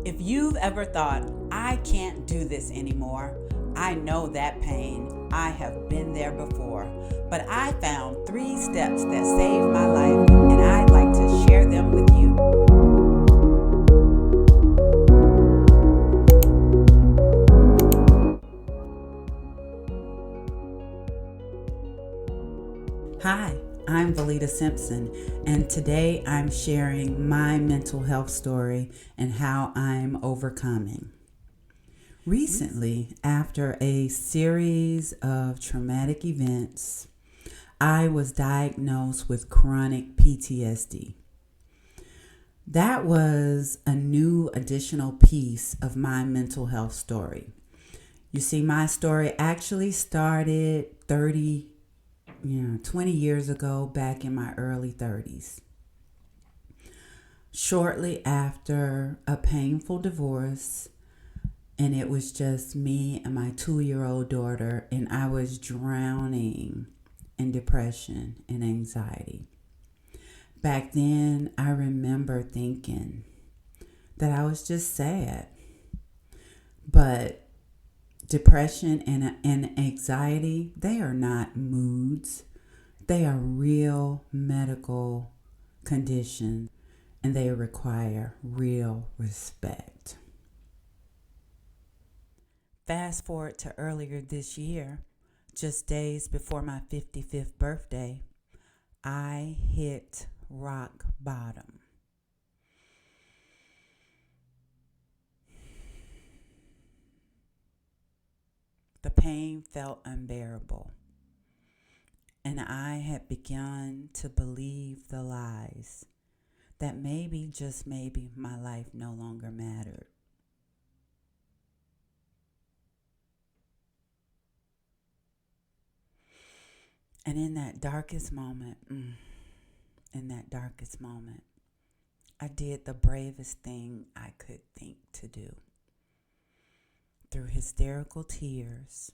If you've ever thought, I can't do this anymore, I know that pain. I have been there before. But I found 3 steps that saved my life, and I'd like to share them with you. Hi, I'm Valita Simpson, and today I'm sharing my mental health story and how I'm overcoming. Recently, after a series of traumatic events, I was diagnosed with chronic PTSD. That was a new additional piece of my mental health story. You see, my story actually started 20 years ago, back in my early 30s. Shortly after a painful divorce, and it was just me and my 2-year-old daughter, and I was drowning in depression and anxiety. Back then, I remember thinking that I was just sad. But depression and anxiety, they are not moods. They are real medical conditions, and they require real respect. Fast forward to earlier this year, just days before my 55th birthday, I hit rock bottom. The pain felt unbearable, and I had begun to believe the lies that maybe, just maybe, my life no longer mattered. And in that darkest moment, I did the bravest thing I could think to do. Through hysterical tears,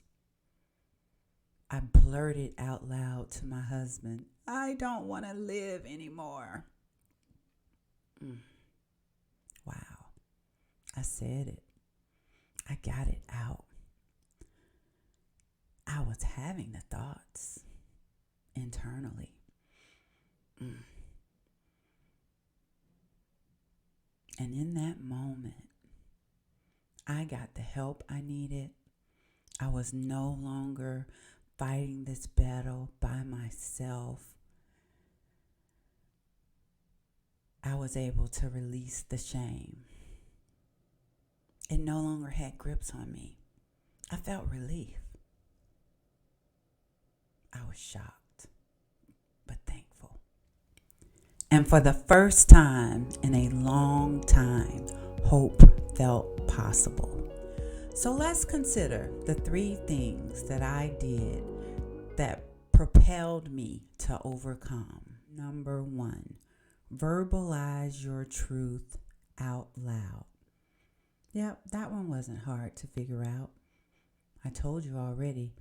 I blurted out loud to my husband, I don't want to live anymore. Wow. I said it. I got it out. I was having the thoughts internally. And in that moment, I got the help I needed. I was no longer fighting this battle by myself. I was able to release the shame. It no longer had grips on me. I felt relief. I was shocked, but thankful. And for the first time in a long time, hope felt possible. So let's consider the 3 things that I did that propelled me to overcome. Number 1, verbalize your truth out loud. Yep, that one wasn't hard to figure out. I told you already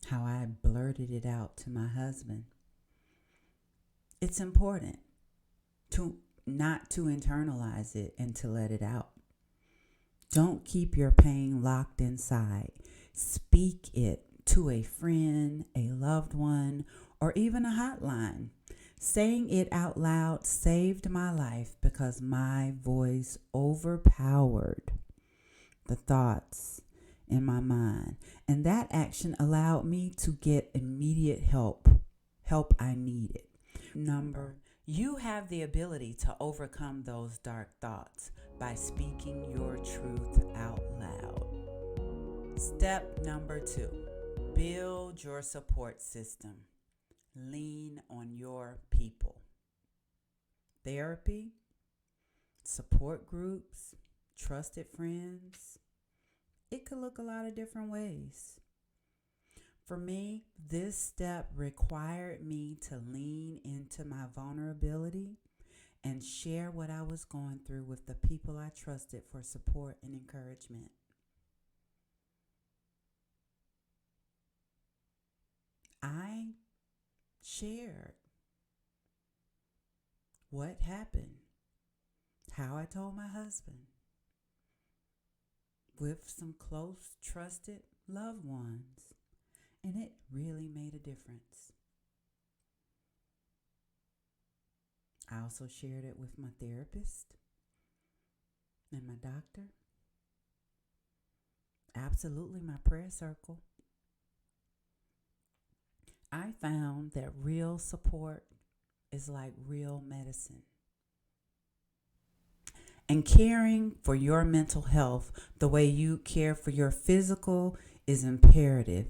how I blurted it out to my husband. It's important to not to internalize it and to let it out. Don't keep your pain locked inside. Speak it to a friend, a loved one, or even a hotline. Saying it out loud saved my life because my voice overpowered the thoughts in my mind. And that action allowed me to get immediate help I needed. You have the ability to overcome those dark thoughts by speaking your truth out loud. Step number 2, build your support system. Lean on your people. Therapy, support groups, trusted friends. It could look a lot of different ways. For me, this step required me to lean into my vulnerability and share what I was going through with the people I trusted for support and encouragement. I shared what happened, how I told my husband, with some close, trusted loved ones. And it really made a difference. I also shared it with my therapist and my doctor. Absolutely, my prayer circle. I found that real support is like real medicine. And caring for your mental health the way you care for your physical is imperative.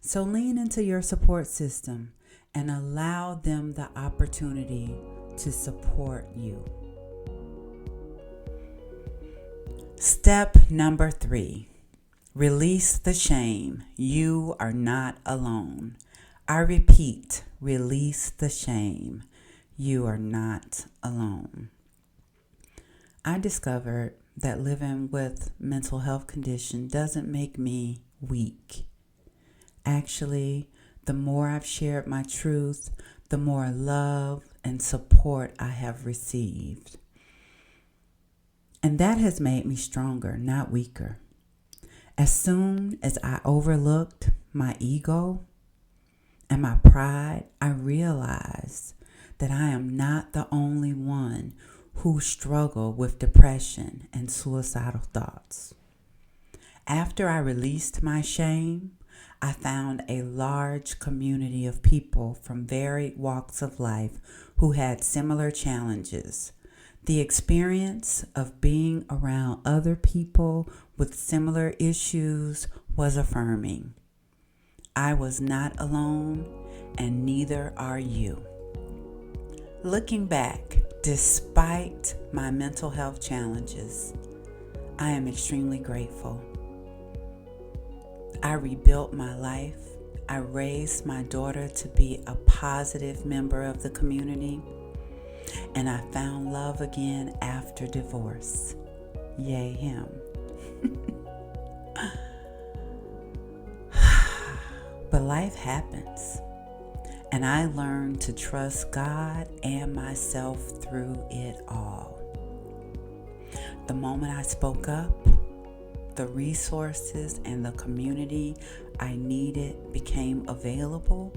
So lean into your support system and allow them the opportunity to support you. Step number 3, release the shame. You are not alone. I repeat, release the shame. You are not alone. I discovered that living with mental health condition doesn't make me weak. Actually, the more I've shared my truth, the more love and support I have received. And that has made me stronger, not weaker. As soon as I overlooked my ego and my pride, I realized that I am not the only one who struggle with depression and suicidal thoughts. After I released my shame, I found a large community of people from varied walks of life who had similar challenges. The experience of being around other people with similar issues was affirming. I was not alone, and neither are you. Looking back, despite my mental health challenges, I am extremely grateful. I rebuilt my life. I raised my daughter to be a positive member of the community, and I found love again after divorce. Yay, him. But life happens. And I learned to trust God and myself through it all. The moment I spoke up, the resources and the community I needed became available,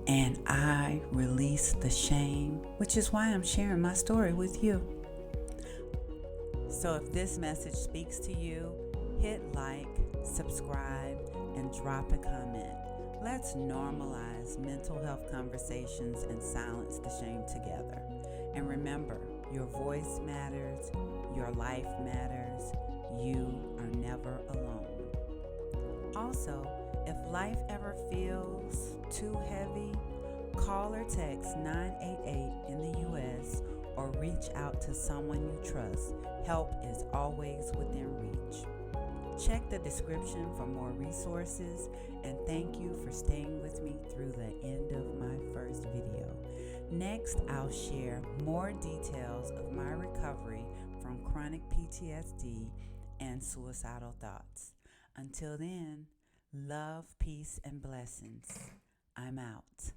and I released the shame, which is why I'm sharing my story with you. So if this message speaks to you, hit like, subscribe, and drop a comment. Let's normalize mental health conversations and silence the shame together. And remember, your voice matters, your life matters, you are never alone. Also, if life ever feels too heavy, call or text 988 in the U.S. or reach out to someone you trust. Help is always within reach. Check the description for more resources, and thank you for staying with me through the end of my first video. Next, I'll share more details of my recovery from chronic PTSD and suicidal thoughts. Until then, love, peace, and blessings. I'm out.